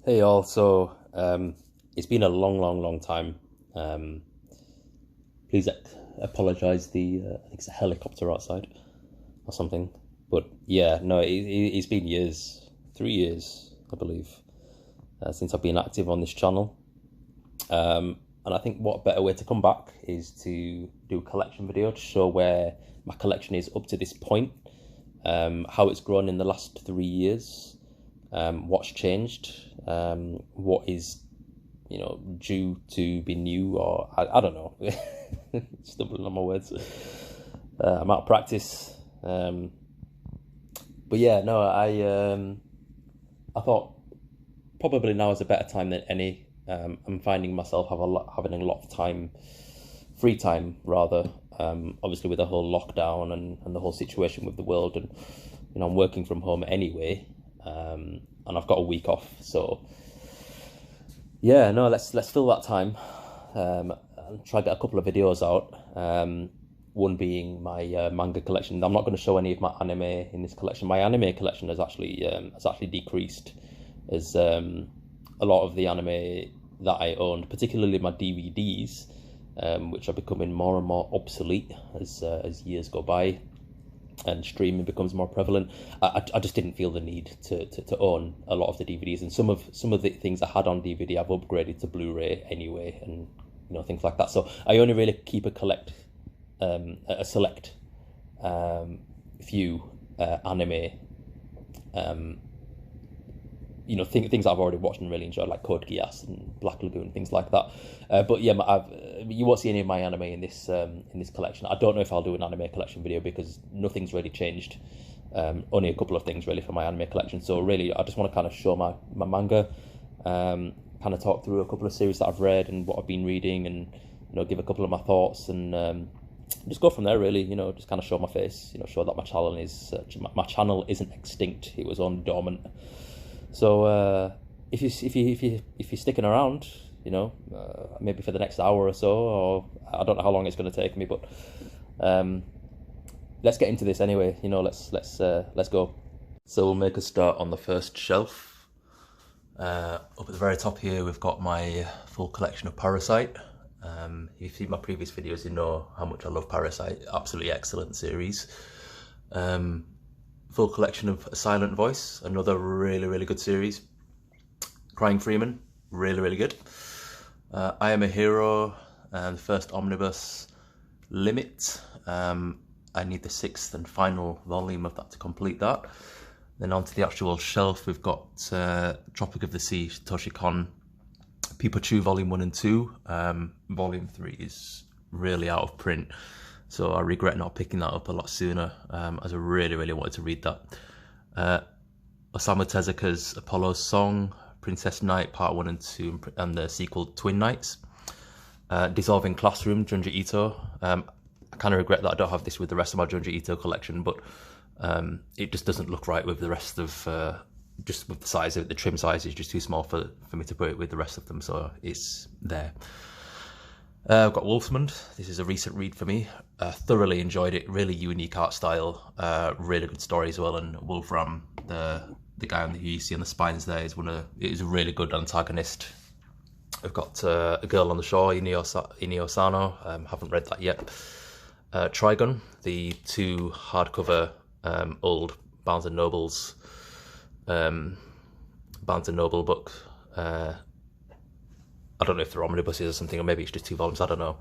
Hey all, so it's been a long time. Please apologize. I think it's a helicopter outside or something. But yeah, no, it's been years, 3 years, I believe, since I've been active on this channel. And I think what better way to come back is to do a collection video to show where my collection is up to this point, how it's grown in the last 3 years, what's changed, what is due to be new, or I don't know. Stumbling on my words. I'm out of practice. But yeah, no, I thought probably now is a better time than any. I'm finding myself having a lot of time, free time rather. Obviously with the whole lockdown and the whole situation with the world, and I'm working from home anyway, and I've got a week off, so yeah, no, let's fill that time, and try to get a couple of videos out. One being my manga collection. I'm not going to show any of my anime in this collection. My anime collection has actually decreased, as a lot of the anime that I owned, particularly my DVDs, which are becoming more and more obsolete as years go by and streaming becomes more prevalent. I just didn't feel the need to own a lot of the DVDs, and some of the things I had on DVD I've upgraded to Blu-ray anyway, and things like that. So I only really keep a select few anime, things I've already watched and really enjoyed, like Code Geass and Black Lagoon, things like that. But yeah, you won't see any of my anime in this collection. I don't know if I'll do an anime collection video because nothing's really changed. Only a couple of things really for my anime collection. So really, I just want to kind of show my manga, kind of talk through a couple of series that I've read and what I've been reading, and give a couple of my thoughts, and just go from there. Really, just kind of show my face. Show that my channel isn't extinct. It was on dormant. So if you're sticking around, maybe for the next hour or so, or I don't know how long it's going to take me, but let's get into this anyway. Let's go. So we'll make a start on the first shelf. Up at the very top here, we've got my full collection of Parasite. If you've seen my previous videos, you know how much I love Parasite. Absolutely excellent series. Full collection of A Silent Voice, another really good series. Crying Freeman, really good. I Am a Hero, the first omnibus. Limit, I need the 6th and final volume of that to complete that. Then onto the actual shelf, we've got Tropic of the Sea, Satoshi Kon, Pikachu Volume 1 and 2. Volume 3 is really out of print, so I regret not picking that up a lot sooner, as I really wanted to read that. Osamu Tezuka's Apollo's Song, Princess Knight Part 1 and 2, and the sequel Twin Knights. Dissolving Classroom, Junji Ito. I kind of regret that I don't have this with the rest of my Junji Ito collection, but it just doesn't look right with the rest of, just with the size of it. The trim size is just too small for me to put it with the rest of them, so it's there. I've got Wolfsmund. This is a recent read for me. Thoroughly enjoyed it. Really unique art style. Really good story as well. And Wolfram, the guy who you see on the spines there, is a really good antagonist. I've got A Girl on the Shore, Inio Sano. Haven't read that yet. Trigun, the 2 hardcover old Barnes and Noble book. I don't know if they're omnibuses or something, or maybe it's just 2 volumes, I don't know.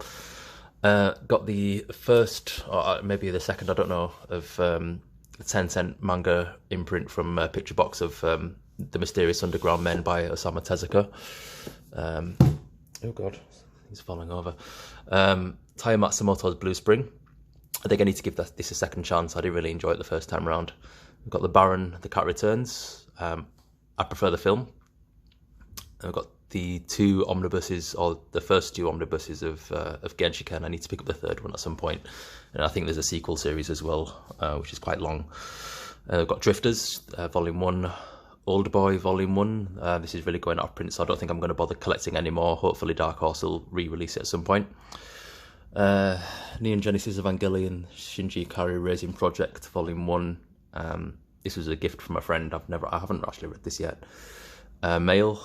Got the first, or maybe the second, I don't know, of the 10-cent manga imprint from Picture Box of The Mysterious Underground Men by Osamu Tezuka. Oh god, he's falling over. Taya Matsumoto's Blue Spring. I think I need to give this a second chance. I did really enjoy it the first time round. We've got The Baron, The Cat Returns. I prefer the film. I've got the 2 omnibuses, or the first 2 omnibuses of Genshiken. I need to pick up the 3rd one at some point. And I think there's a sequel series as well, which is quite long. I've got Drifters, Volume 1, Old Boy Volume 1. This is really going out of print, so I don't think I'm going to bother collecting anymore. Hopefully Dark Horse will re-release it at some point. Neon Genesis Evangelion, Shinji Ikari Raising Project, Volume 1. This was a gift from a friend. I haven't actually read this yet. Male,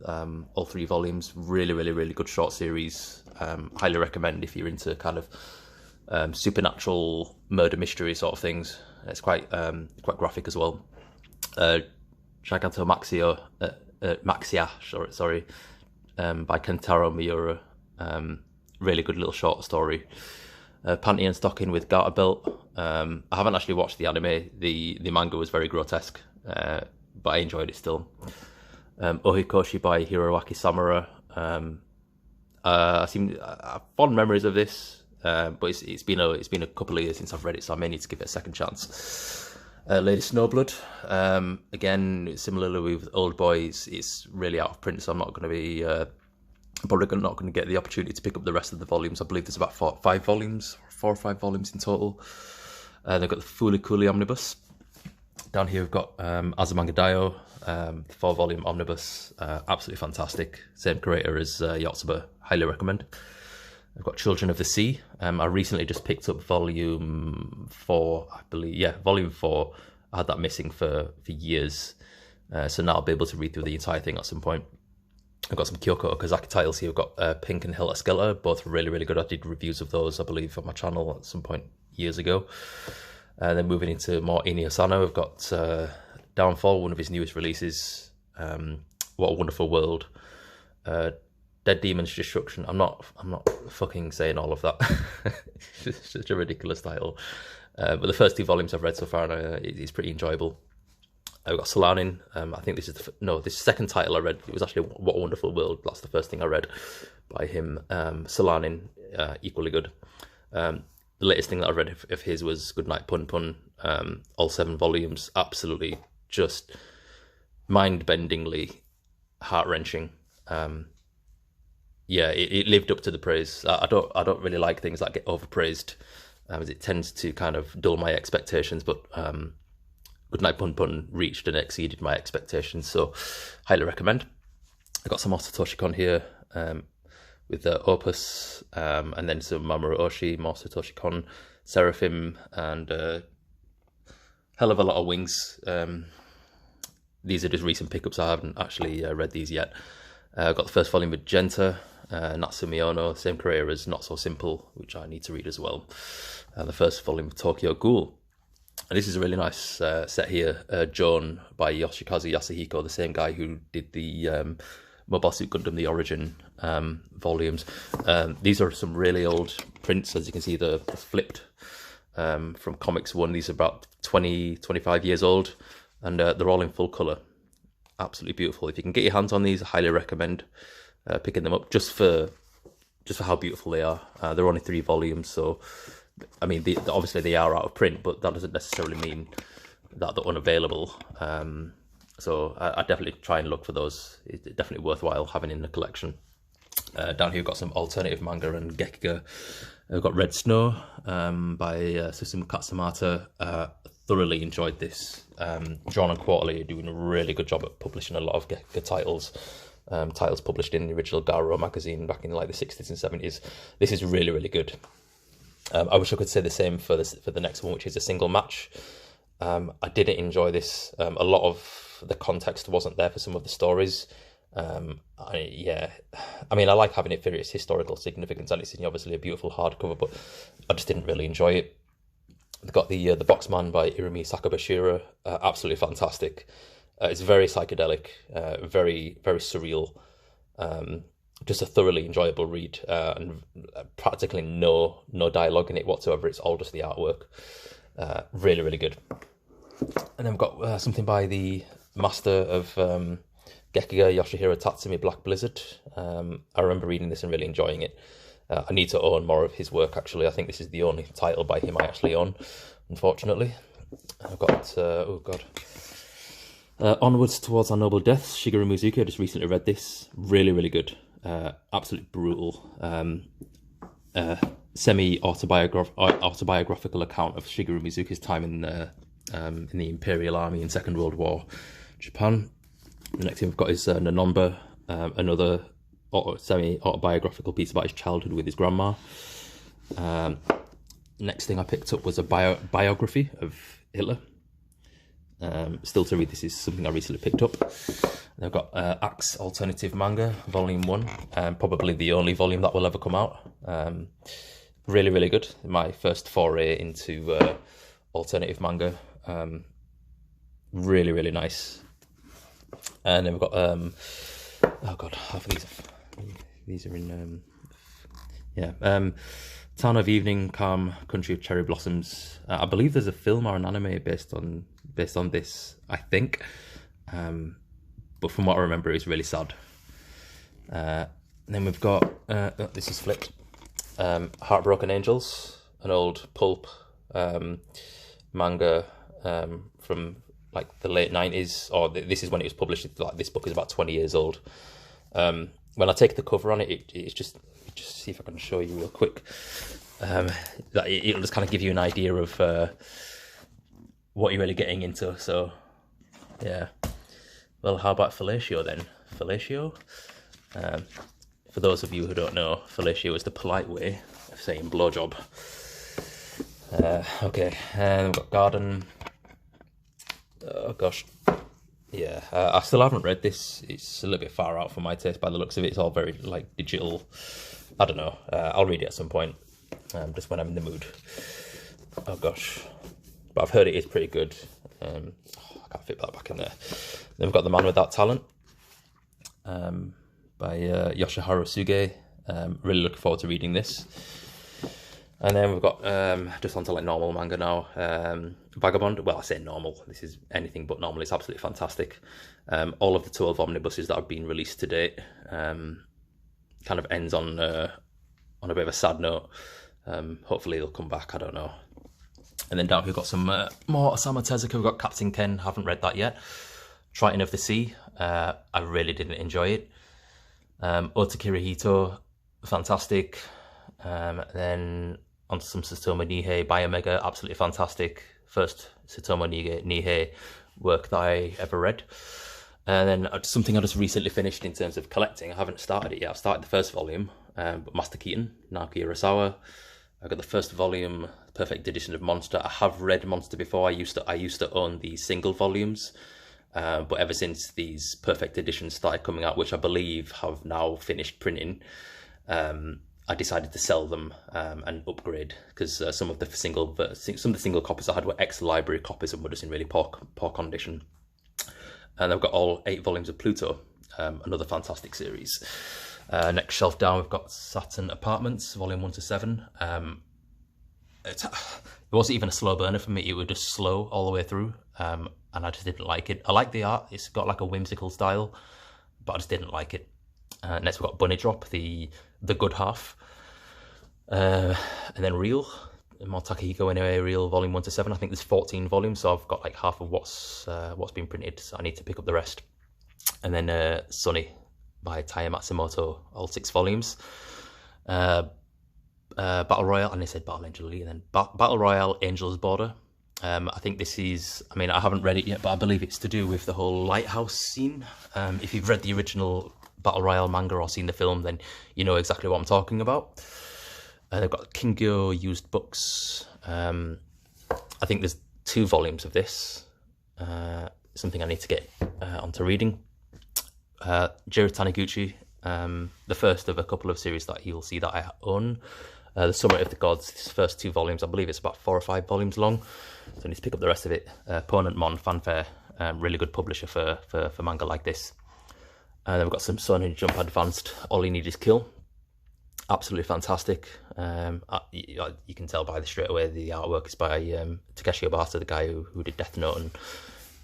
all 3 volumes, really good short series. Highly recommend if you're into kind of supernatural murder mystery sort of things. It's quite graphic as well. Giganto Maxia, sorry, by Kentaro Miura. Really good little short story. Panty and Stocking with Garter Belt. I haven't actually watched the anime. The manga was very grotesque, but I enjoyed it still. Ohikoshi by Hiroaki Samura. I have fond memories of this, but it's been a couple of years since I've read it, so I may need to give it a second chance. Lady Snowblood, again, similarly with Old Boys, it's really out of print, so I'm not going to be probably not going to get the opportunity to pick up the rest of the volumes. I believe there's about 4 or 5 volumes in total. They've got the Fooly Cooly Omnibus. Down here we've got Azumanga Daioh, 4-volume omnibus, absolutely fantastic. Same creator as Yotsuba, highly recommend. I've got Children of the Sea. I recently just picked up volume 4, I believe. Yeah, volume 4. I had that missing for years, so now I'll be able to read through the entire thing at some point. I've got some Kyoko Okazaki titles here. I've got Pink and Helter Skelter, both really good. I did reviews of those, I believe, on my channel at some point years ago. And then moving into more Ine Asano, I've got Downfall, one of his newest releases. What a Wonderful World. Dead Demon's Destruction. I'm not fucking saying all of that. It's such a ridiculous title. But the first 2 volumes I've read so far, and it's pretty enjoyable. I've got Solanin. I think this is this second title I read. It was actually What a Wonderful World. That's the first thing I read by him. Solanin, equally good. The latest thing that I read of his was Goodnight Pun Pun. All 7 volumes, absolutely just mind-bendingly heart-wrenching. Yeah, it lived up to the praise. I don't really like things that get overpraised, as it tends to kind of dull my expectations. But Goodnight Pun Pun reached and exceeded my expectations, so highly recommend. I got some more Satoshi Kon here with the Opus, and then some Mamoru Oshii, more Satoshi Kon, Seraphim, and hell of a lot of Wings. These are just recent pickups. I haven't actually read these yet. I've got the first volume with Genta, Natsumi Ono, same creator as Not So Simple, which I need to read as well. The first volume of Tokyo Ghoul. And this is a really nice set here, Joan by Yoshikazu Yasuhiko, the same guy who did the Mobile Suit Gundam, the Origin volumes. These are some really old prints, as you can see, the flipped from Comics 1. These are about 25 years old, and they're all in full colour. Absolutely beautiful. If you can get your hands on these, I highly recommend picking them up just for how beautiful they are. They're only 3 volumes, so I mean, obviously they are out of print, but that doesn't necessarily mean that they're unavailable. So I definitely try and look for those. It's definitely worthwhile having in the collection. Down here we've got some alternative manga and Gekiga. We've got Red Snow by Susumu Katsumata. Thoroughly enjoyed this. Drawn and Quarterly are doing a really good job at publishing a lot of Gekiga titles. Titles published in the original Garo magazine back in like the 60s and 70s. This is really good. I wish I could say the same for the next one, which is A Single Match. I didn't enjoy this. A lot of the context wasn't there for some of the stories. I mean, I like having it for its historical significance, and it's obviously a beautiful hardcover, but I just didn't really enjoy it. They've got the Boxman by Irumi Sakabashira, absolutely fantastic. It's very psychedelic, very surreal. Just a thoroughly enjoyable read, and practically no dialogue in it whatsoever. It's all just the artwork. Really good. And then we've got something by the master of Gekiga, Yoshihiro Tatsumi, Black Blizzard. I remember reading this and really enjoying it. I need to own more of his work, actually. I think this is the only title by him I actually own, unfortunately. I've got, Onwards Towards Our Noble Deaths, Shigeru Mizuki. I just recently read this. Really good. Absolutely brutal. Semi-autobiographical account of Shigeru Mizuki's time in the Imperial Army in Second World War, Japan. The next thing we've got is Nanomba, another semi-autobiographical piece about his childhood with his grandma. Next thing I picked up was a biography of Hitler. Still to read. This is something I recently picked up. They've got Axe Alternative Manga Volume One, probably the only volume that will ever come out. Really, really good. My first foray into alternative manga. Really, really nice. And then we've got oh god, half of these are in Town of Evening, Calm Country of Cherry Blossoms. I believe there's a film or an anime based on this, I think. But from what I remember, it's really sad. And then we've got this is flipped. Heartbroken Angels, an old pulp manga from like the late 90s, or this is when it was published. Like, this book is about 20 years old. When I take the cover on it, it's just see if I can show you real quick. It'll just kind of give you an idea of what you're really getting into. So yeah, well, how about fellatio then? Fellatio, for those of you who don't know, fellatio is the polite way of saying blowjob. Okay, and we've got Garden. Oh gosh, yeah, I still haven't read this. It's a little bit far out for my taste by the looks of it. It's all very like digital. I don't know. I'll read it at some point, just when I'm in the mood. Oh gosh, but I've heard it is pretty good. I can't fit that back in there. Then we've got The Man Without Talent, by Yoshihiro Suge. Really looking forward to reading this. And then we've got just onto like normal manga now. Vagabond. Well, I say normal. This is anything but normal. It's absolutely fantastic. All of the 12 omnibuses that have been released to date. Kind of ends on a bit of a sad note. Hopefully they'll come back. I don't know. And then down here we've got some more Osamu Tezuka. We've got Captain Ken. Haven't read that yet. Triton of the Sea. I really didn't enjoy it. Otakira Hito. Fantastic. Then onto some Satomu Nihei Biomega. Absolutely fantastic. First Satomu Nihei work that I ever read. And then something I just recently finished in terms of collecting. I haven't started it yet. I've started the first volume, but Master Keaton, Naoki Urasawa. I got the first volume, Perfect Edition of Monster. I have read Monster before. I used to own the single volumes, but ever since these Perfect Editions started coming out, which I believe have now finished printing, I decided to sell them and upgrade, because some of the single copies I had were ex-library copies and were just in really poor condition. And I've got all 8 volumes of Pluto, another fantastic series. Next shelf down, we've got Saturn Apartments, Volume 1 to 7. It wasn't even a slow burner for me. It was just slow all the way through, and I just didn't like it. I like the art. It's got like a whimsical style, but I just didn't like it. Next, we've got Bunny Drop, the good half. And then Real. More Takahiko anyway, Real Volume 1 to 7. I think there's 14 volumes, so I've got like half of what's been printed, so I need to pick up the rest. And then Sunny by Taya Matsumoto, all 6 volumes. Battle Royale, and they said Battle Angel Lee, and then Battle Royale Angel's Border. I think this is, I mean, I haven't read it yet, but I believe it's to do with the whole lighthouse scene. If you've read the original Battle Royale manga or seen the film, then you know exactly what I'm talking about. They've got Kingyo used books. I think there's 2 volumes of this. Something I need to get onto reading. Jiro Taniguchi, the first of a couple of series that you'll see that I own. The Summit of the Gods, his first 2 volumes. I believe it's about 4 or 5 volumes long, so I need to pick up the rest of it. Ponent Mon, Fanfare, really good publisher for manga like this. And then we've got some Shonen Jump Advanced, All You Need Is Kill. Absolutely fantastic. You can tell by straight away the artwork is by Takeshi Obata, the guy who did Death Note and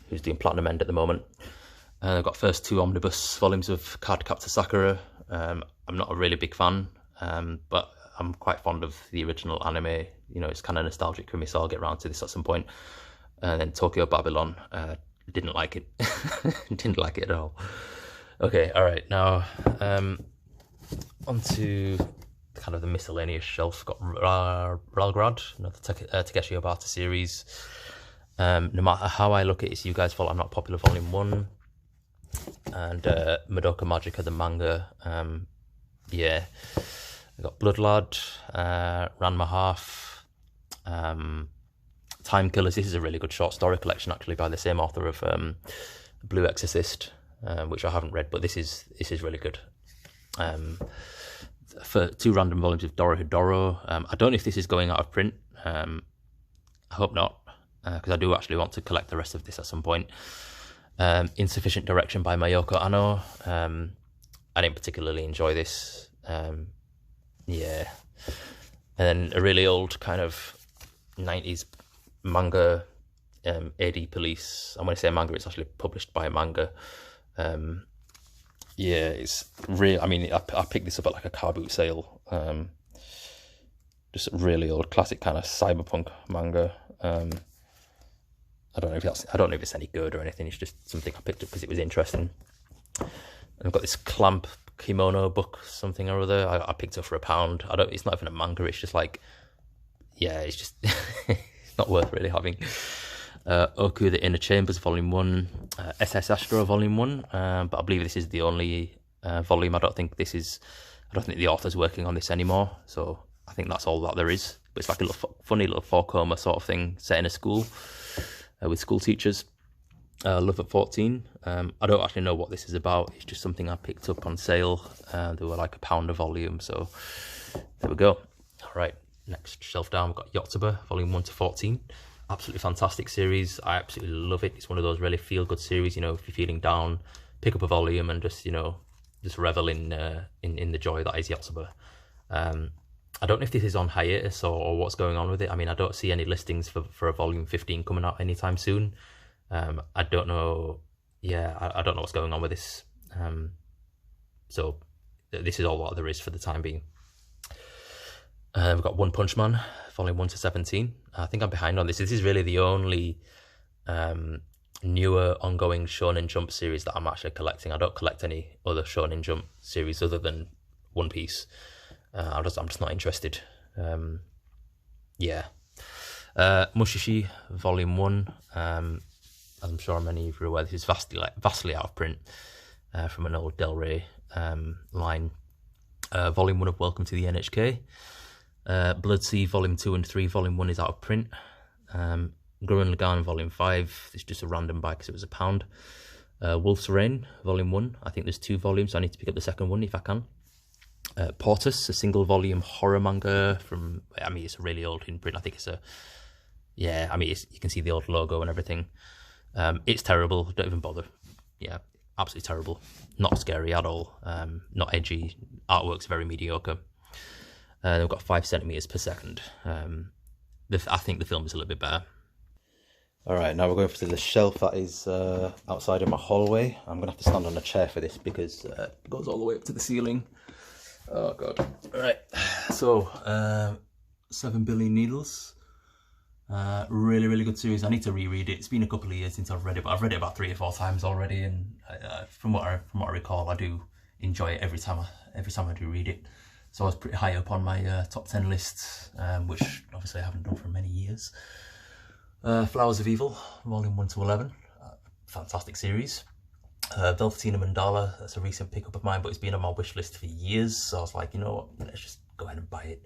who's doing Platinum End at the moment. I've got first 2 omnibus volumes of Cardcaptor Sakura. I'm not a really big fan, but I'm quite fond of the original anime. You know, it's kind of nostalgic for me, so I'll get around to this at some point. And then Tokyo Babylon, didn't like it. Didn't like it at all. Okay, all right, now onto kind of the miscellaneous shelf. Got Ralgrad, another Takeshi Obata series. No matter how I look at it, so you guys follow I'm Not Popular Volume 1. And Madoka Magica, the manga. Yeah, I got Blood Lad, Ranma Half, Time Killers. This is a really good short story collection, actually, by the same author of Blue Exorcist, which I haven't read, but this is really good. For 2 random volumes of Dorohedoro. I don't know if this is going out of print. I hope not, because I do actually want to collect the rest of this at some point. Insufficient Direction by Mayoko Anno. I didn't particularly enjoy this. Yeah. And then a really old kind of 90s manga, AD Police. And when I say manga, it's actually published by Manga. Yeah, it's real. I mean, I picked this up at like a car boot sale. Just really old, classic kind of cyberpunk manga. I don't know if it's any good or anything. It's just something I picked up because it was interesting. And I've got this Clamp Kimono book, something or other. I picked up for £1. It's not even a manga. It's just like, yeah, it's just it's not worth really having. Oku the Inner Chambers Volume 1, SS Astro Volume 1, but I believe this is the only volume. I don't think the author's working on this anymore, so I think that's all that there is. But it's like a little funny little 4-coma sort of thing set in a school with school teachers. Love at 14. I don't actually know what this is about. It's just something I picked up on sale. They were like £1 a volume, so there we go. All right, next shelf down, we've got Yotsuba Volume 1 to 14. Absolutely fantastic series. I absolutely love it. It's one of those really feel-good series. You know, if you're feeling down, pick up a volume and just, you know, just revel in the joy that is Yotsuba. I don't know if this is on hiatus or what's going on with it. I mean, I don't see any listings for a volume 15 coming out anytime soon. I don't know. Yeah, I don't know what's going on with this. So this is all what there is for the time being. We've got One Punch Man, Volume 1 to 17. I think I'm behind on this. This is really the only newer ongoing Shonen Jump series that I'm actually collecting. I don't collect any other Shonen Jump series other than One Piece. I'm just not interested. Yeah. Mushishi Volume 1. As I'm sure many of you are aware, this is vastly out of print from an old Del Rey line. Volume 1 of Welcome to the NHK. Bloodsea Volume 2 and 3. Volume 1 is out of print. Gurren Lagann Volume 5. It's just a random buy because it was £1. Wolf's Rain Volume 1. I think there's 2 volumes, so I need to pick up the second one if I can. Portus, a single volume horror manga from, I mean, it's a really old in print. I think it's a, yeah, I mean, you can see the old logo and everything. It's terrible. Don't even bother. Yeah, absolutely terrible. Not scary at all. Not edgy. Artwork's very mediocre. They've got 5 centimeters per second. I think the film is a little bit better. All right, now we're going to the shelf that is outside of my hallway. I'm going to have to stand on a chair for this because it goes all the way up to the ceiling. Oh, God. All right, so 7 Billion Needles. Really, really good series. I need to reread it. It's been a couple of years since I've read it, but I've read it about 3 or 4 times already, and from what I recall, I do enjoy it every time I do read it. So I was pretty high up on my top 10 lists, which obviously I haven't done for many years. Flowers of Evil, Volume 1 to 11. Fantastic series. Velveteen Mandala, that's a recent pickup of mine, but it's been on my wish list for years. So I was like, you know what, let's just go ahead and buy it.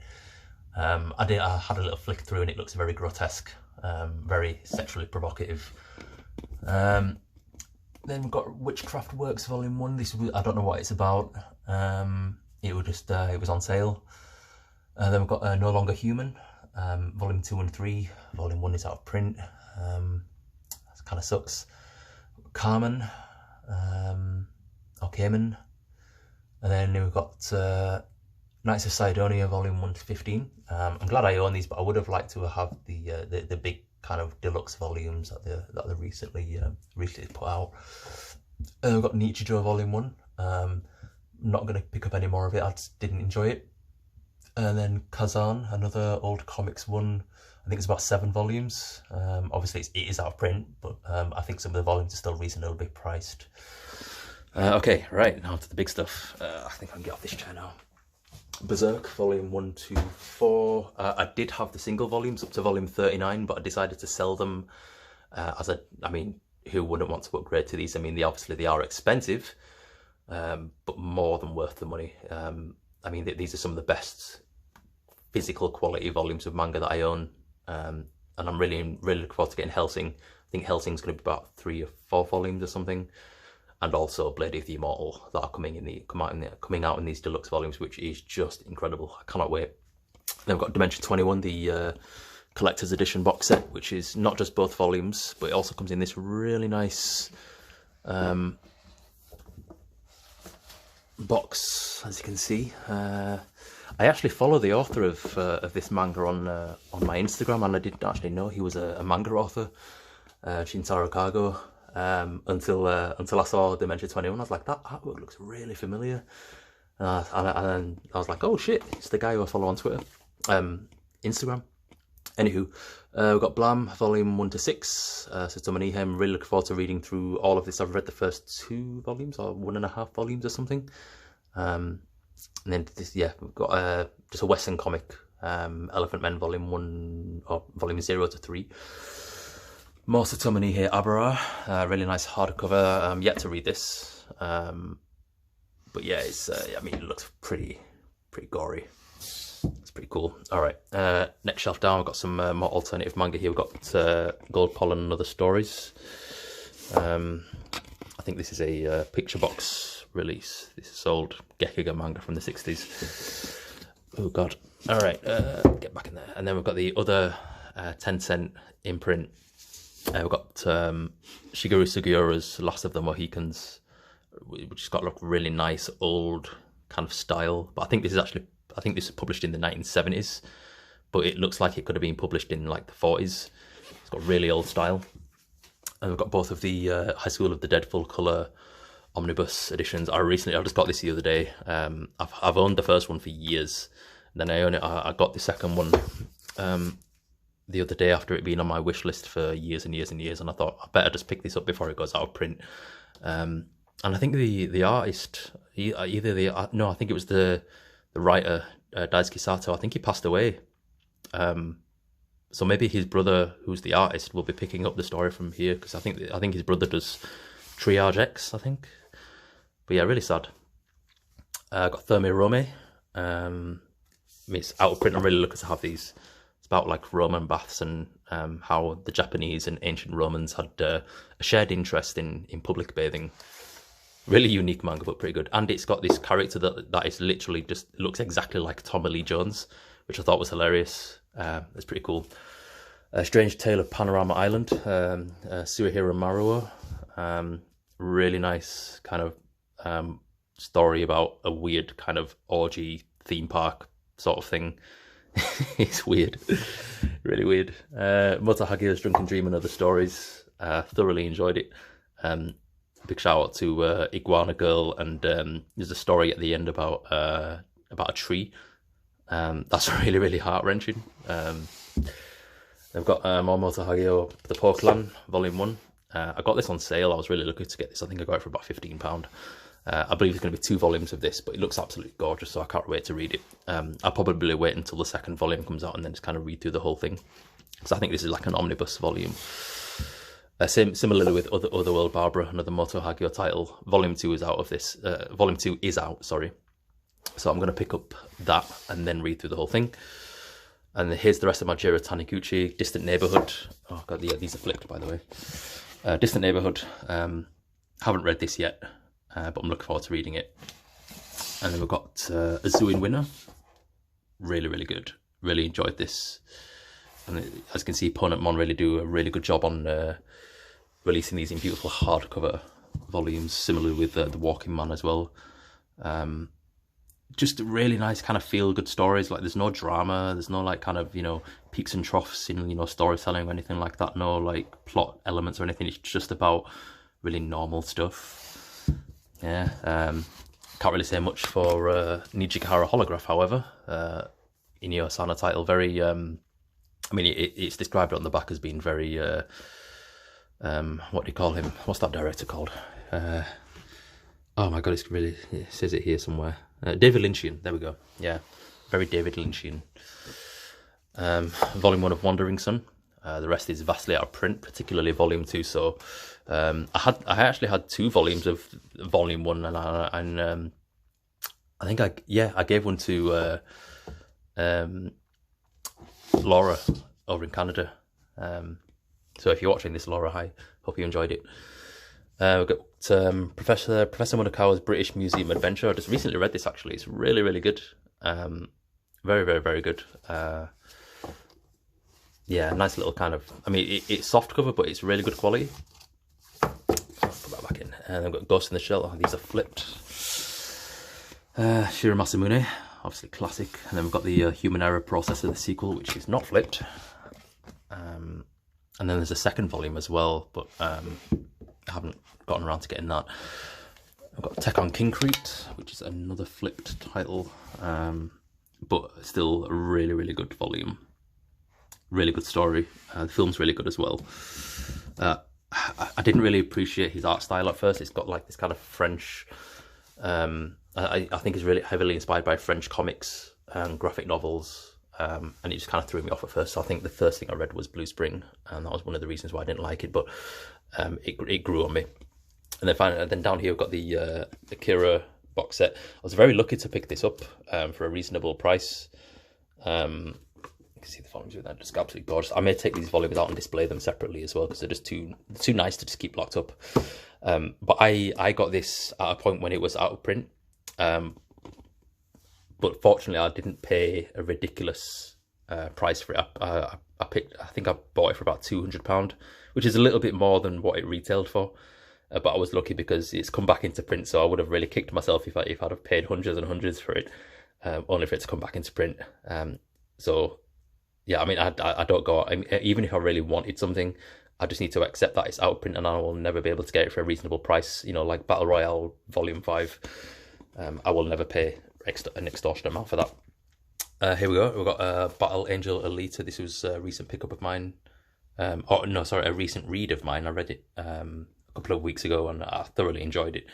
I had a little flick through and it looks very grotesque, very sexually provocative. Then we've got Witchcraft Works Volume 1. I don't know what it's about. It was on sale. Then we've got No Longer Human, Volume 2 and 3. Volume 1 is out of print. That kind of sucks. Carmen, or Cayman. And then we've got Knights of Cydonia, Volume 1 to 15. I'm glad I own these, but I would have liked to have the big kind of deluxe volumes that they recently put out. We've got Nichijou Volume 1. Not going to pick up any more of it. I just didn't enjoy it. And then Kazan, another old comics one. I think it's about 7 volumes. Obviously it is out of print, but I think some of the volumes are still reasonably priced. Okay, right, now to the big stuff. I think I can get off this chair now. Berserk, Volume 1 to 4. I did have the single volumes up to Volume 39, but I decided to sell them I mean, who wouldn't want to upgrade to these? I mean, they are expensive, but more than worth the money. I mean, these are some of the best physical quality volumes of manga that I own. and I'm really looking forward to getting Hellsing. I think Hellsing's going to be about 3 or 4 volumes or something, and also Blade of the Immortal that are coming out in these deluxe volumes, which is just incredible. I cannot wait. Then we've got Dimension 21, the collector's edition box set, which is not just both volumes, but it also comes in this really nice box, as you can see. I actually follow the author of this manga on my Instagram, and I didn't actually know he was a manga author, Shintaro Kago, until I saw Dimension 21. I was like, that artwork looks really familiar, and I was like, oh shit, it's the guy who I follow on Twitter, Instagram. Anywho, we've got Blam, Volume 1 to 6, Satomu Nihem. Really looking forward to reading through all of this. I've read the first 2 volumes, or 1.5 volumes or something. And then this, yeah, we've got just a Western comic, Elephant Men Volume 1, or Volume 0 to 3. More Satomu Nihei Abara, really nice hardcover. I'm yet to read this. But yeah, it's, I mean, it looks pretty gory. It's pretty cool. All right, next shelf down, we've got some more alternative manga here. We've got Gold Pollen and Other Stories. I think this is a picture box release. This is old Gekiga manga from the 60s. Oh god. All right, get back in there. And then we've got the other 10-cent imprint. We've got Shigeru Sugiura's Last of the Mohicans, which has got a really nice old kind of style. But I think this is published in the 1970s, but it looks like it could have been published in like the 40s. It's got really old style. And we've got both of the High School of the Dead full colour omnibus editions. I just got this the other day. I've owned the first one for years. Then I got the second one the other day after it being on my wish list for years and years and years, and I thought I better just pick this up before it goes out of print. And I think the artist, I think it was the writer, Daisuke Sato. I think he passed away. So maybe his brother, who's the artist, will be picking up the story from here, because I think his brother does Triage X, I think. But yeah, really sad. Got Therme Rome. I mean, it's out of print. I'm really looking to have these. It's about like Roman baths and how the Japanese and ancient Romans had a shared interest in public bathing. Really unique manga, but pretty good. And it's got this character that is literally just looks exactly like Tommy Lee Jones, which I thought was hilarious. It's pretty cool. Strange Tale of Panorama Island, Suihiro Maruo. Really nice kind of story about a weird kind of orgy theme park sort of thing. It's weird, really weird. Moto Hagio's Drunken Dream and Other Stories. Thoroughly enjoyed it. Big shout out to Iguana Girl, and there's a story at the end about a tree. That's really, really heart wrenching. They've got Moto Hagio, The Porkland, Volume 1. I got this on sale. I was really lucky to get this. I think I got it for about £15. I believe there's going to be 2 volumes of this, but it looks absolutely gorgeous, so I can't wait to read it. I'll probably wait until the second volume comes out and then just kind of read through the whole thing, because I think this is like an omnibus volume. Similarly with Otherworld Barbara, another Moto Hagio title. Volume 2 is out of this. Volume 2 is out, sorry. So I'm going to pick up that and then read through the whole thing. And here's the rest of my Jiro Taniguchi, Distant Neighborhood. Oh god, yeah, these are flipped, by the way. Distant Neighborhood. Haven't read this yet, but I'm looking forward to reading it. And then we've got Azuin Winner. Really, really good. Really enjoyed this. And as you can see, Ponent Mon really do a really good job on releasing these in beautiful hardcover volumes, similar with The Walking Man as well. Just really nice kind of feel-good stories. Like, there's no drama, there's no like kind of, you know, peaks and troughs in, you know, storytelling or anything like that. No like plot elements or anything. It's just about really normal stuff. Yeah. Can't really say much for Nijikahara Holograph, however. Inyo Asano title, very I mean, it's described on the back as being very what do you call him? What's that director called? Oh my god, it says it here somewhere. David Lynchian, there we go. Yeah, very David Lynchian. Volume 1 of Wandering Sun. The rest is vastly out of print, particularly Volume 2. So I actually had 2 volumes of Volume 1, and I think I gave one to Laura over in Canada. So if you're watching this, Laura, hi, hope you enjoyed it. We've got Professor Monokawa's British Museum Adventure. I just recently read this, actually. It's really, really good. Very, very, very good. Yeah, nice little kind of, I mean, it's soft cover, but it's really good quality. I'll put that back in. And then we've got Ghost in the Shell. Oh, these are flipped. Shiro Masamune, obviously classic. And then we've got the Human Error Processor, the sequel, which is not flipped. And then there's a second volume as well, but I haven't gotten around to getting that. I've got Tech on Kincrete, which is another flipped title, but still a really, really good volume. Really good story. The film's really good as well. I didn't really appreciate his art style at first. It's got like this kind of French, I think it's really heavily inspired by French comics and graphic novels, and it just kind of threw me off at first. So I think the first thing I read was Blue Spring, and that was one of the reasons why I didn't like it, but it grew on me. And then finally, then down here we've got the Akira box set. I was very lucky to pick this up for a reasonable price. You can see the volumes with that, just absolutely gorgeous. I may take these volumes out and display them separately as well, because they're just too nice to just keep locked up. But I got this at a point when it was out of print, but fortunately I didn't pay a ridiculous price for it. I think I bought it for about £200, which is a little bit more than what it retailed for. But I was lucky because it's come back into print, so I would have really kicked myself if I'd have paid hundreds and hundreds for it, only for it to come back into print. So yeah, I mean, I don't go, I mean, even if I really wanted something, I just need to accept that it's out of print and I will never be able to get it for a reasonable price. You know, like Battle Royale Volume 5, I will never pay an extortionate amount for that. Here we go, we've got Battle Angel Alita. This was a recent pickup of mine. Oh, no, sorry, a recent read of mine. I read it a couple of weeks ago and I thoroughly enjoyed it.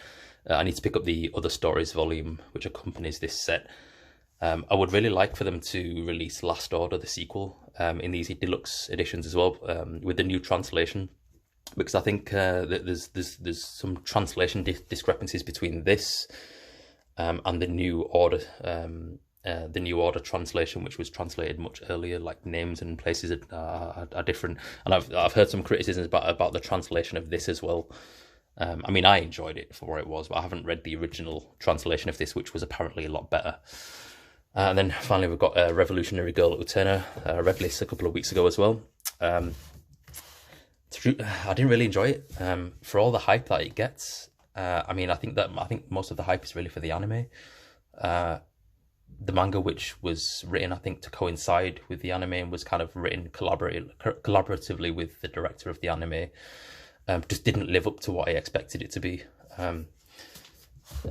I need to pick up the Other Stories volume, which accompanies this set. I would really like for them to release Last Order, the sequel, in these deluxe editions as well, with the new translation, because I think that there's some translation discrepancies between this and the New Order, translation, which was translated much earlier. Like names and places are different, and I've heard some criticisms about the translation of this as well. I mean, I enjoyed it for what it was, but I haven't read the original translation of this, which was apparently a lot better. And then finally we've got Revolutionary Girl Utena. I read this a couple of weeks ago as well. I didn't really enjoy it for all the hype that it gets. I mean, I think most of the hype is really for the anime. The manga, which was written, I think, to coincide with the anime and was kind of written collaboratively with the director of the anime, just didn't live up to what I expected it to be.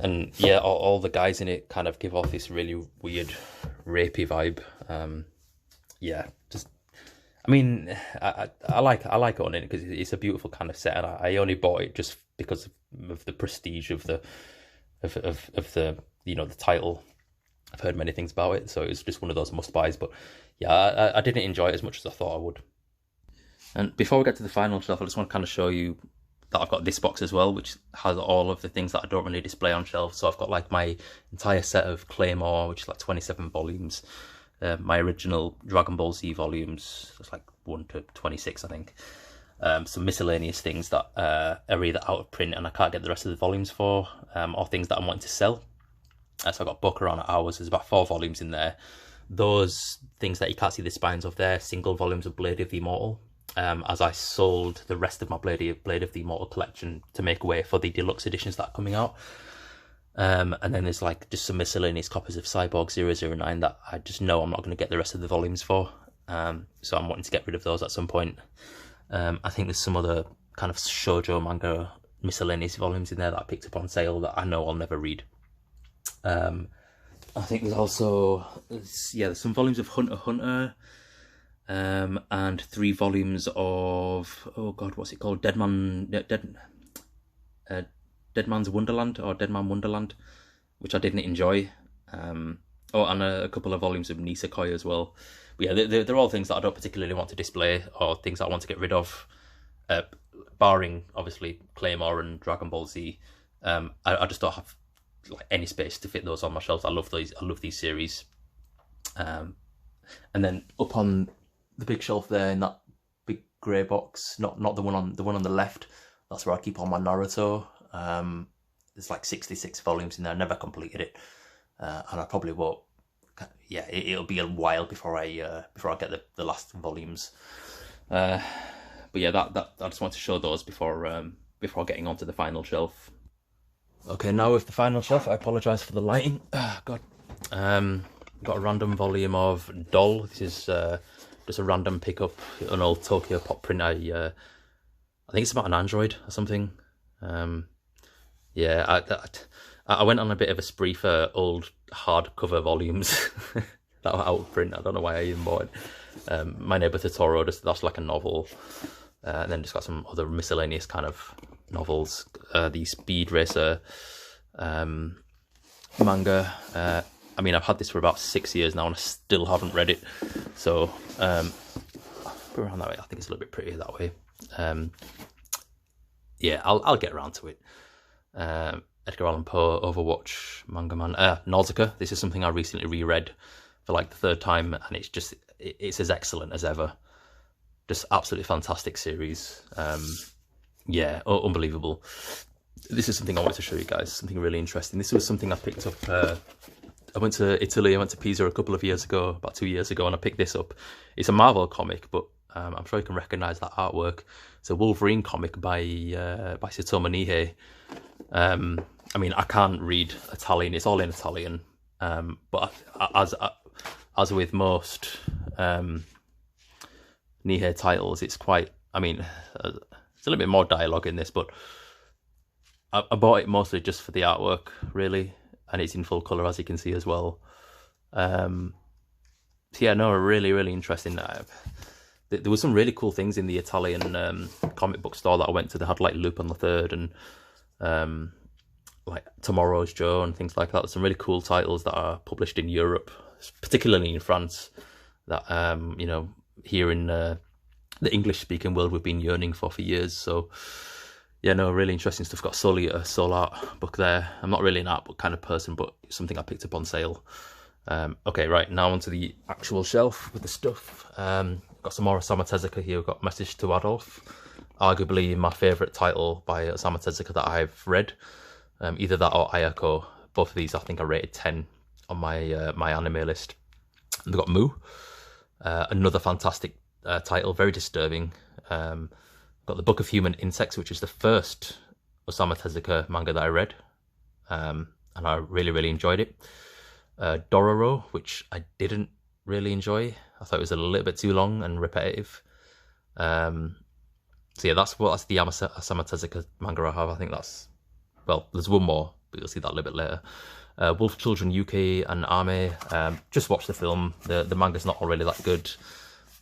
And yeah, all the guys in it kind of give off this really weird, rapey vibe. Yeah, just, I mean, I like it on it because it's a beautiful kind of set, and I only bought it just because of the prestige of the the title. I've heard many things about it, so it was just one of those must buys. But yeah, I didn't enjoy it as much as I thought I would. And before we get to the final stuff, I just want to kind of show you that I've got this box as well, which has all of the things that I don't really display on shelves. So I've got like my entire set of Claymore, which is like 27 volumes. My original Dragon Ball Z volumes, it's like 1 to 26, I think. Some miscellaneous things that are either out of print and I can't get the rest of the volumes for, or things that I'm wanting to sell. So I've got Book Around Hours, there's about 4 volumes in there. Those things that you can't see the spines of there, single volumes of Blade of the Immortal. As I sold the rest of my Blade of the Immortal collection to make way for the deluxe editions that are coming out. And then there's like just some miscellaneous copies of Cyborg 009 that I just know I'm not going to get the rest of the volumes for. So I'm wanting to get rid of those at some point. I think there's some other kind of shoujo manga miscellaneous volumes in there that I picked up on sale that I know I'll never read. I think there's also, there's some volumes of Hunter x Hunter, and 3 volumes of, oh god, what's it called? Dead Man's Wonderland, or Dead Man Wonderland, which I didn't enjoy. And a couple of volumes of Nisekoi as well. But yeah, they're all things that I don't particularly want to display, or things that I want to get rid of, barring obviously Claymore and Dragon Ball Z. I just don't have like any space to fit those on my shelves. I love these series. And then up on the big shelf there in that big grey box, not the one on the left. That's where I keep all my Naruto. There's like 66 volumes in there. I never completed it, and I probably won't. Yeah, it'll be a while before I get the last volumes. But yeah, that I just want to show those before getting onto the final shelf. Okay, now with the final shelf, I apologise for the lighting. Oh, God. Got a random volume of Doll. This is just a random pickup, an old Tokyo Pop print. I think it's about an android or something. Yeah, I went on a bit of a spree for old hardcover volumes that were out of print. I don't know why I even bought it. My Neighbor Totoro, that's like a novel. And then just got some other miscellaneous kind of novels. The Speed Racer manga. I mean, I've had this for about 6 years now and I still haven't read it. So, put around that way. I think it's a little bit prettier that way. Yeah, I'll get around to it. Edgar Allan Poe, Overwatch, Manga Man, Nausicaa. This is something I recently reread for like the third time, and it's as excellent as ever. Just absolutely fantastic series. Yeah, unbelievable. This is something I wanted to show you guys, something really interesting. This was something I picked up. I went to Italy, I went to Pisa a couple of years ago, about 2 years ago, and I picked this up. It's a Marvel comic, but I'm sure you can recognise that artwork. It's a Wolverine comic by Satomu Nihei. I mean, I can't read Italian, it's all in Italian. But as with most Nihei titles, it's quite, I mean, there's a little bit more dialogue in this, but I bought it mostly just for the artwork, really. And it's in full colour, as you can see as well. So yeah, no, really, really interesting. There were some really cool things in the Italian comic book store that I went to. They had like Lupin the Third and like Tomorrow's Joe and things like that. There's some really cool titles that are published in Europe, particularly in France, that you know, here in the English-speaking world we've been yearning for years. So yeah, no, really interesting stuff. Got solely a soul art book there. I'm not really an art book kind of person, but something I picked up on sale. Okay, right, now onto the actual shelf with the stuff. Got some more Osamu Tezuka here. We've got Message to Adolf, arguably my favourite title by Osamu Tezuka that I've read. Either that or Ayako. Both of these I think are rated 10 on my my anime list. And they've got Mu, another fantastic title, very disturbing. Got the Book of Human Insects, which is the first Osamu Tezuka manga that I read, and I really, really enjoyed it. Dororo, which I didn't really enjoy. I thought it was a little bit too long and repetitive. So yeah, that's the Osamu Tezuka manga I have. I think that's, well, there's one more, but you'll see that a little bit later. Wolf Children UK and Ame. Just watched the film. The manga's not really that good.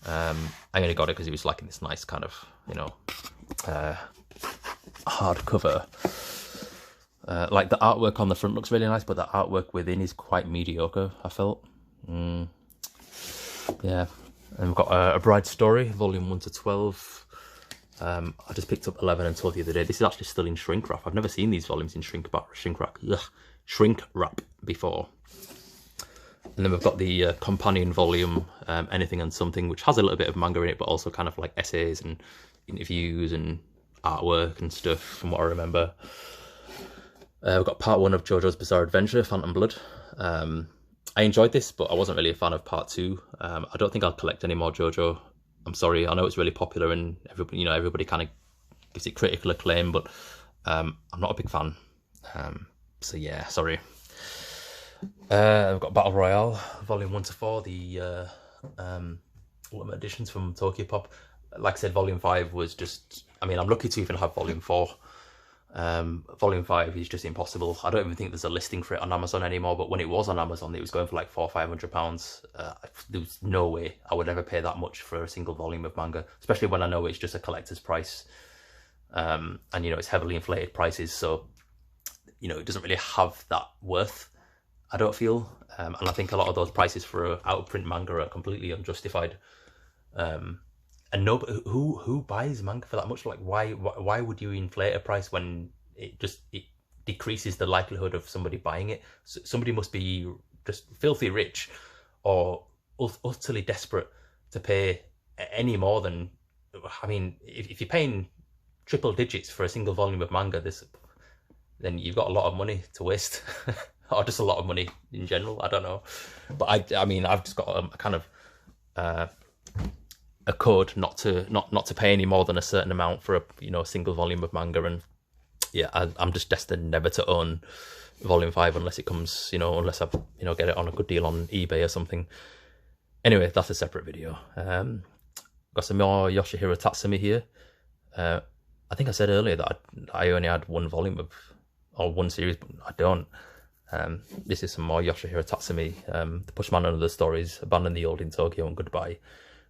I only got it because it was like in this nice kind of, you know, hardcover. Like the artwork on the front looks really nice, but the artwork within is quite mediocre, I felt. Yeah, and we've got A Bride's Story, volume 1 to 12. I just picked up 11 and 12 the other day. This is actually still in shrink wrap. I've never seen these volumes in shrink wrap before. And then we've got the companion volume, Anything and Something, which has a little bit of manga in it, but also kind of like essays and interviews and artwork and stuff, from what I remember. We've got part 1 of JoJo's Bizarre Adventure, Phantom Blood. I enjoyed this, but I wasn't really a fan of part 2. I don't think I'll collect any more JoJo. I'm sorry, I know it's really popular and everybody, you know, everybody kind of gives it critical acclaim, but I'm not a big fan. So yeah, sorry. We've got Battle Royale, volume 1 to 4, the ultimate editions from Tokyo Pop. Like I said, volume 5 was just, I mean, I'm lucky to even have volume 4. Volume 5 is just impossible. I don't even think there's a listing for it on Amazon anymore, but when it was on Amazon, it was going for like £400-500. There was no way I would ever pay that much for a single volume of manga, especially when I know it's just a collector's price. And, you know, it's heavily inflated prices, so, you know, it doesn't really have that worth, I don't feel. And I think a lot of those prices for out-of-print manga are completely unjustified. And no, who buys manga for that much? Like, why would you inflate a price when it decreases the likelihood of somebody buying it? So somebody must be just filthy rich or utterly desperate to pay any more than I mean, if you're paying triple digits for a single volume of manga, then you've got a lot of money to waste, or just a lot of money in general. I don't know, but I mean, I've just got a kind of a code not to pay any more than a certain amount for a single volume of manga, and yeah, I'm just destined never to own Volume 5 unless it comes, unless I get it on a good deal on eBay or something. Anyway, that's a separate video. Got some more Yoshihiro Tatsumi here. I think I said earlier that I only had one volume or one series, but I don't. This is some more Yoshihiro Tatsumi. The Pushman and Other Stories, Abandon the Old in Tokyo, and Goodbye,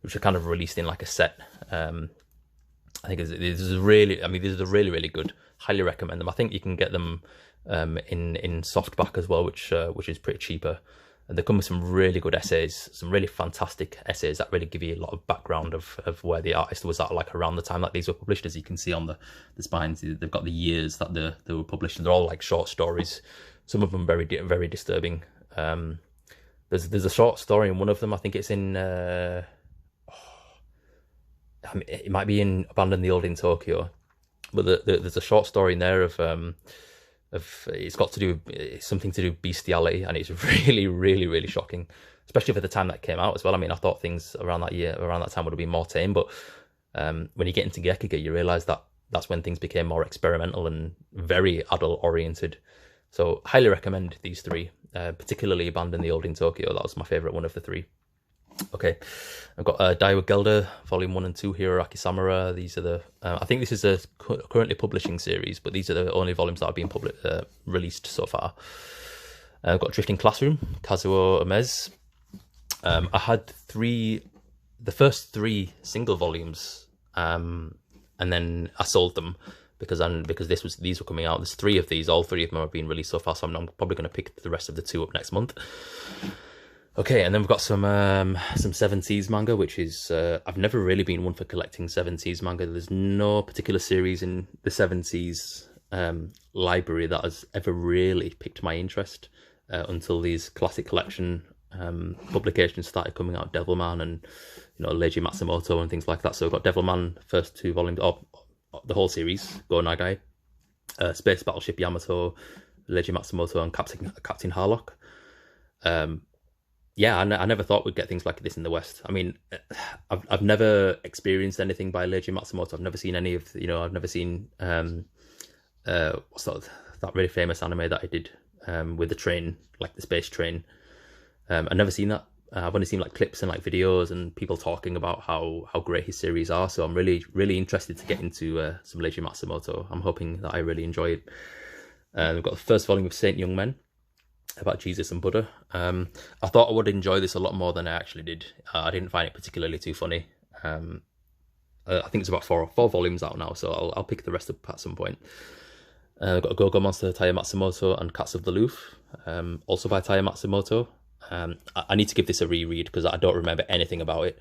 which are kind of released in like a set. I think this is a really really good. Highly recommend them. I think you can get them in softback as well, which is pretty cheaper. And they come with some really good essays, some really fantastic essays that really give you a lot of background of where the artist was at, like around the time that these were published. As you can see on the spines, they've got the years that they were published, and they're all like short stories. Some of them very disturbing. There's a short story in one of them. I think it's in. It might be in Abandon the Old in Tokyo, but there's a short story in there of it's got to do something to do with bestiality, and it's really really shocking, especially for the time that came out as well. I mean, I thought things around that time would have been more tame, but when you get into Gekiga, you realise that that's when things became more experimental and very adult oriented. So highly recommend these three, particularly Abandon the Old in Tokyo. That was my favourite one of the three. Okay, I've got Daiwa Gelder, Volume 1 and 2, Hiroaki Samura. These are the, I think this is a currently publishing series, but these are the only volumes that have been released so far. I've got Drifting Classroom, Kazuo Amez. I had the first three single volumes, and then I sold them because these were coming out. There's three of these, all three of them have been released so far, so I'm probably going to pick the rest of the two up next month. Okay, and then we've got some 70s manga, which is, I've never really been one for collecting 70s manga. There's no particular series in the 70s library that has ever really picked my interest until these classic collection publications started coming out, Devilman and Leiji Matsumoto and things like that. So we've got Devilman, first two volumes, the whole series, Go Nagai, Space Battleship Yamato, Leiji Matsumoto, and Captain Harlock. Yeah, I never thought we'd get things like this in the West. I mean, I've never experienced anything by Leiji Matsumoto. I've never seen any of, I've never seen what's that really famous anime that I did with the train, like the space train. I've never seen that. I've only seen like clips and like videos and people talking about how great his series are. So I'm really interested to get into some Leiji Matsumoto. I'm hoping that I really enjoy it. We've got the first volume of Saint Young Men, about Jesus and Buddha. I thought I would enjoy this a lot more than I actually did. I didn't find it particularly too funny. I think it's about four volumes out now, so I'll pick the rest up at some point. I've got Go-Go Monster, Taya Matsumoto, and Cats of the Louvre, also by Taya Matsumoto. I need to give this a reread because I don't remember anything about it,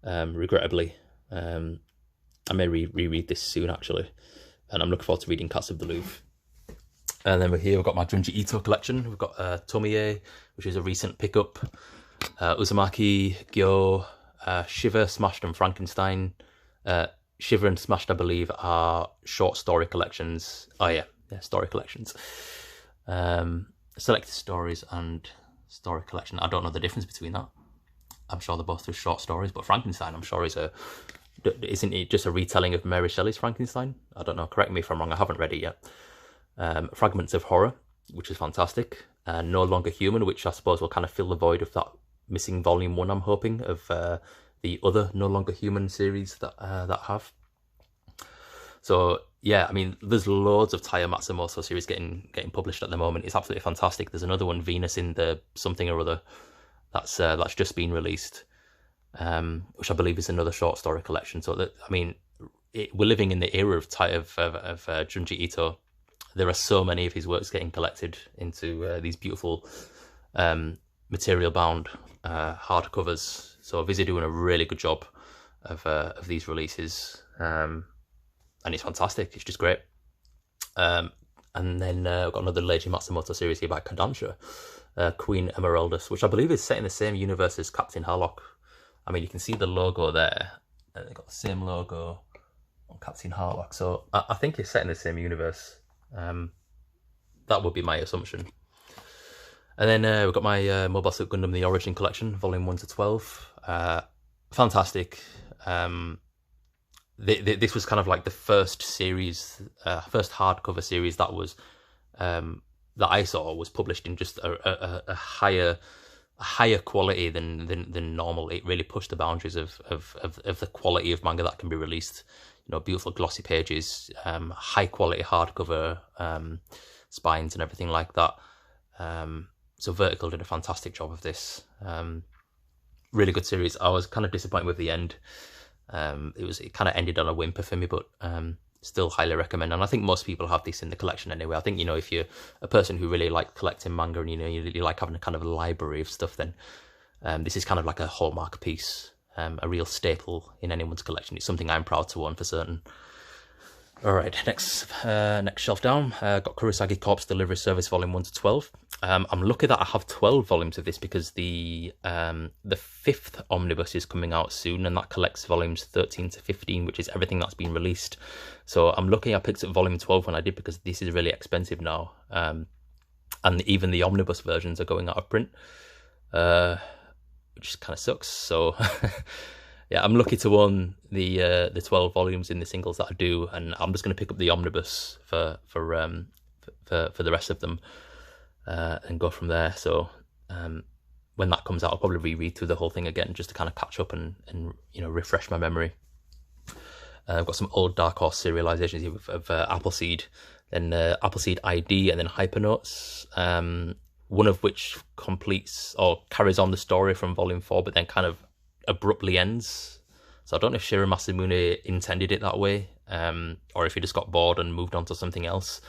regrettably. I may reread this soon, actually, and I'm looking forward to reading Cats of the Louvre. And then we've got my Junji Ito collection. We've got Tomie, which is a recent pickup. Uzumaki, Gyo, Shiver, Smashed, and Frankenstein. Shiver and Smashed, I believe, are short story collections. Oh yeah, story collections. Selected stories and story collection. I don't know the difference between that. I'm sure they're both just short stories, but Frankenstein, I'm sure, isn't it just a retelling of Mary Shelley's Frankenstein? I don't know. Correct me if I'm wrong. I haven't read it yet. Fragments of Horror, which is fantastic. No Longer Human, which I suppose will kind of fill the void of that missing Volume 1, I'm hoping, of the other No Longer Human series that have. So yeah, I mean, there's loads of Taya Matsumoto series getting published at the moment. It's absolutely fantastic. There's another one, Venus in the something or other, that's just been released, which I believe is another short story collection. So that, I mean, we're living in the era of Junji Ito. There are so many of his works getting collected into these beautiful material bound hardcovers. So Vizzy doing a really good job of these releases, and it's fantastic. It's just great. And then I've got another Leiji Matsumoto series here by Kodansha, Queen Emeraldus, which I believe is set in the same universe as Captain Harlock. I mean, you can see the logo there, They've got the same logo on Captain Harlock, so I think it's set in the same universe. That would be my assumption. And then we've got my Mobile Suit Gundam The Origin Collection, Volume 1 to 12. Fantastic. This was kind of like the first series, first hardcover series that was that I saw was published in just a higher quality than normal. It really pushed the boundaries of the quality of manga that can be released. You know, beautiful glossy pages, high quality hardcover spines and everything like that. So Vertical did a fantastic job of this. Really good series. I was kind of disappointed with the end. It kind of ended on a whimper for me, but still highly recommend. And I think most people have this in the collection anyway. I think, you know, if you're a person who really like collecting manga and, you know, you really like having a kind of a library of stuff, then this is kind of like a hallmark piece, a real staple in anyone's collection. It's something I'm proud to own for certain. All right, next shelf down, got Kurosaki Corpse Delivery Service Volume 1 to 12. I'm lucky that I have 12 volumes of this because the 5th Omnibus is coming out soon, and that collects volumes 13 to 15, which is everything that's been released. So I'm lucky I picked up Volume 12 when I did, because this is really expensive now. And even the Omnibus versions are going out of print, which kind of sucks. So... yeah, I'm lucky to own the 12 volumes in the singles that I do, and I'm just going to pick up the Omnibus for the rest of them and go from there. So when that comes out, I'll probably reread through the whole thing again just to kind of catch up and you know, refresh my memory. I've got some old Dark Horse serializations here of Appleseed, then Appleseed ID, and then Hypernotes. One of which completes or carries on the story from Volume 4, but then kind of abruptly ends. So I don't know if Shiro Masamune intended it that way, or if he just got bored and moved on to something else.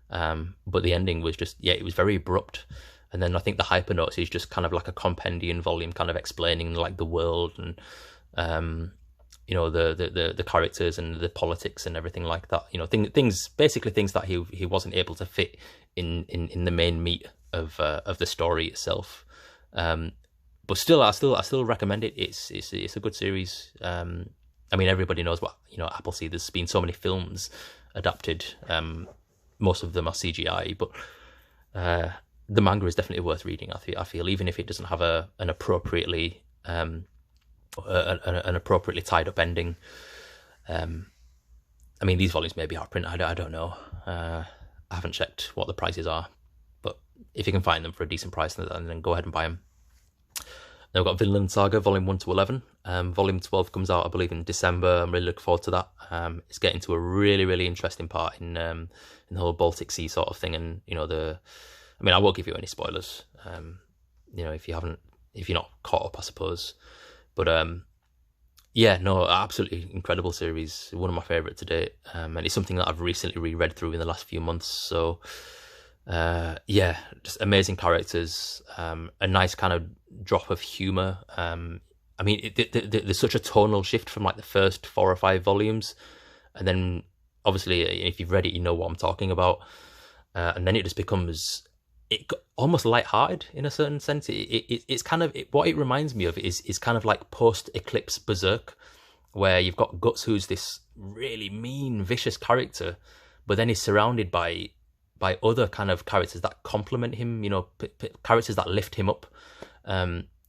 But the ending was just, yeah, it was very abrupt. And then I think the Hypernotes is just kind of like a compendium volume, kind of explaining like the world and you know, the characters and the politics and everything like that. You know, basically things that he wasn't able to fit in the main meat of the story itself. But still, I still recommend it. It's a good series. I mean, everybody knows what, you know, Appleseed. There's been so many films adapted. Most of them are CGI, but the manga is definitely worth reading. I feel even if it doesn't have an appropriately tied up ending. I mean, these volumes may be out of print. I don't know. I haven't checked what the prices are, but if you can find them for a decent price, then go ahead and buy them. Then we've got Vinland Saga, Volume 1 to 11. Volume 12 comes out, I believe, in December. I'm really looking forward to that. It's getting to a really, really interesting part in the whole Baltic Sea sort of thing. And, you know, I mean, I won't give you any spoilers, you know, if you're not caught up, I suppose. But, yeah, no, absolutely incredible series. One of my favourite to date. And it's something that I've recently reread through in the last few months. So, yeah, just amazing characters, a nice kind of drop of humour. I mean, there's such a tonal shift from like the first 4 or 5 volumes, and then obviously if you've read it, you know what I'm talking about, and then it just becomes almost lighthearted in a certain sense. It's kind of what it reminds me of is kind of like post-Eclipse Berserk, where you've got Guts, who's this really mean, vicious character, but then he's surrounded by other kind of characters that complement him, you know, characters that lift him up.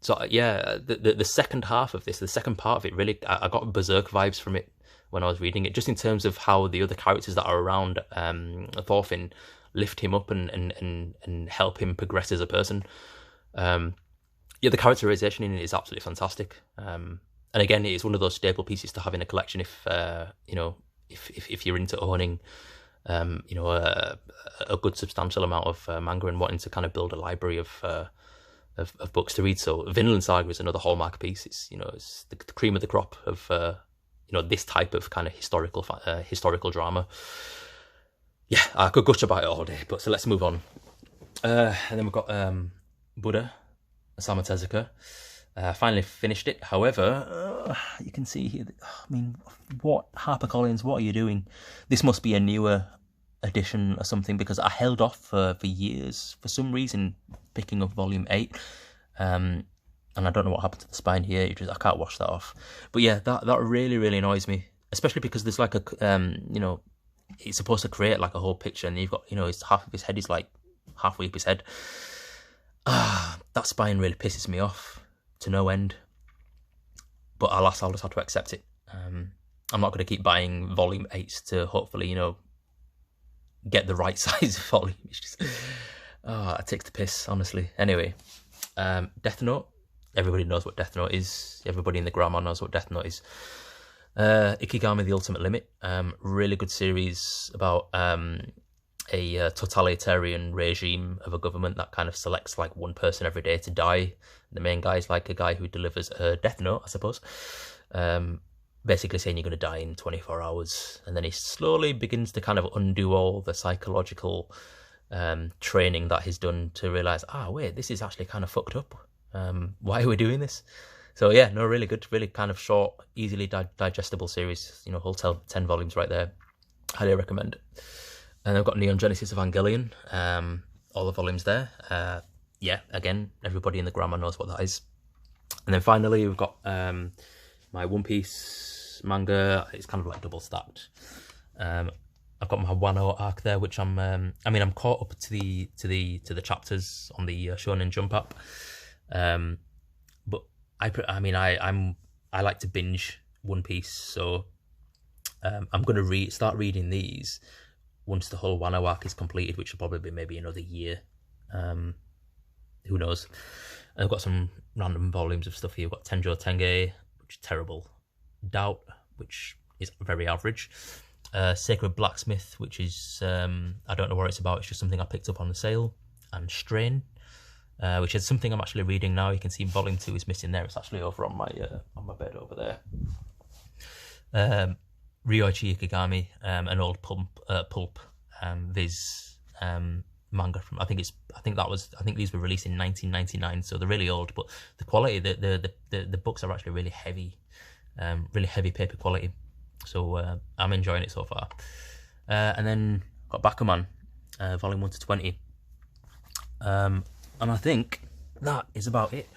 So yeah, the second half of this, the second part of it, really, I got Berserk vibes from it when I was reading it, just in terms of how the other characters that are around Thorfinn lift him up and help him progress as a person. Yeah, the characterization in it is absolutely fantastic. And again, it's one of those staple pieces to have in a collection if you know, if you're into owning you know, a good substantial amount of manga and wanting to kind of build a library of books to read. So Vinland Saga is another hallmark piece. It's, you know, it's the cream of the crop of you know, this type of kind of historical drama. Yeah, I could gush about it all day, but so let's move on. And then we've got Buddha, Osamu Tezuka. Finally finished it. However, you can see here, I mean, what, HarperCollins, what are you doing? This must be a newer edition or something, because I held off for years, for some reason, picking up Volume 8. and I don't know what happened to the spine here. I can't wash that off. But yeah, that really, really annoys me, especially because there's like a you know, it's supposed to create like a whole picture, and you've got, you know, it's half of his head is like halfway up his head. That spine really pisses me off to no end. But alas, I'll just have to accept it. I'm not going to keep buying volume 8s to hopefully, you know, get the right size volume. It's just, it takes the piss, honestly. Anyway, Death Note. Everybody knows what Death Note is. Everybody in the grammar knows what Death Note is. Ikigami: The Ultimate Limit. Really good series about a totalitarian regime of a government that kind of selects like one person every day to die. The main guy is like a guy who delivers a death note, I suppose. Basically saying you're going to die in 24 hours. And then he slowly begins to kind of undo all the psychological training that he's done to realise, wait, this is actually kind of fucked up. Why are we doing this? So yeah, no, really good, really kind of short, easily digestible series. You know, whole 10 volumes right there. Highly recommend. And I've got Neon Genesis Evangelion, all the volumes there. Yeah, again, everybody in the grammar knows what that is. And then finally, we've got my One Piece manga. It's kind of like double stacked. I've got my Wano arc there, which I'm caught up to the chapters on the Shonen Jump app. But I like to binge One Piece, so I'm going to start reading these once the whole Wano arc is completed, which will probably be maybe another year. Who knows? And I've got some random volumes of stuff here. I've got Tenjo Tenge, which is terrible. Doubt, which is very average. Sacred Blacksmith, which is, I don't know what it's about. It's just something I picked up on the sale. And Strain, which is something I'm actually reading now. You can see volume 2 is missing there. It's actually over on my bed over there. Ryoichi Ikigami, an old pulp viz manga from I think these were released in 1999, so they're really old, but the quality, the books are actually really heavy paper quality, so I'm enjoying it so far. And then got Bakuman, volume 1 to 20, and I think that is about it.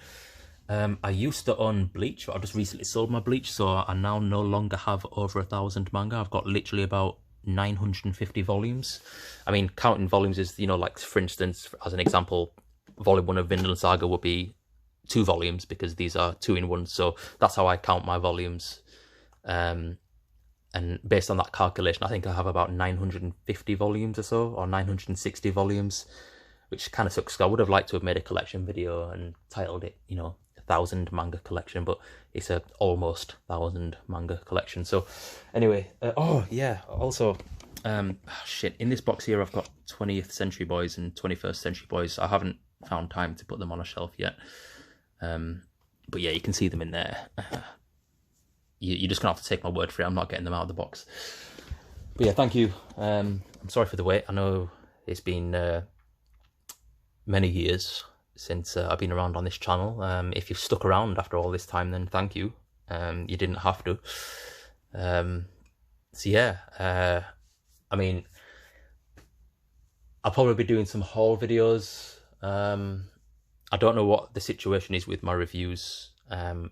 I used to own Bleach, but I've just recently sold my Bleach, so I now no longer have over 1,000 manga. I've got literally about 950 volumes. I mean, counting volumes is, you know, like, for instance, as an example, volume 1 of Vinland Saga would be 2 volumes, because these are 2-in-1, so that's how I count my volumes. And based on that calculation, I think I have about 950 volumes or so, or 960 volumes, which kind of sucks. I would have liked to have made a collection video and titled it, you know, 1,000 manga collection, but it's a almost 1,000 manga collection. So anyway, also in this box here I've got 20th Century Boys and 21st Century Boys. I haven't found time to put them on a shelf yet, but yeah, you can see them in there. You're just gonna have to take my word for it. I'm not getting them out of the box. But yeah, thank you. I'm sorry for the wait. I know it's been many years since I've been around on this channel. If you've stuck around after all this time, then thank you. You didn't have to. So yeah, I mean, I'll probably be doing some haul videos. I don't know what the situation is with my reviews,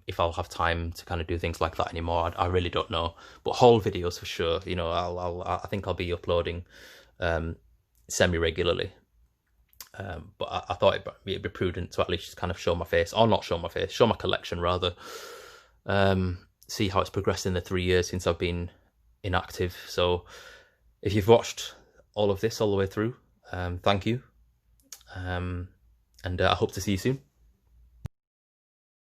if I'll have time to kind of do things like that anymore. I really don't know, but haul videos for sure. You know, I think I'll be uploading semi-regularly. But I thought it'd be prudent to at least kind of show my face, or not show my face, show my collection rather. See how it's progressed in the 3 years since I've been inactive. So if you've watched all of this all the way through, thank you. And I hope to see you soon.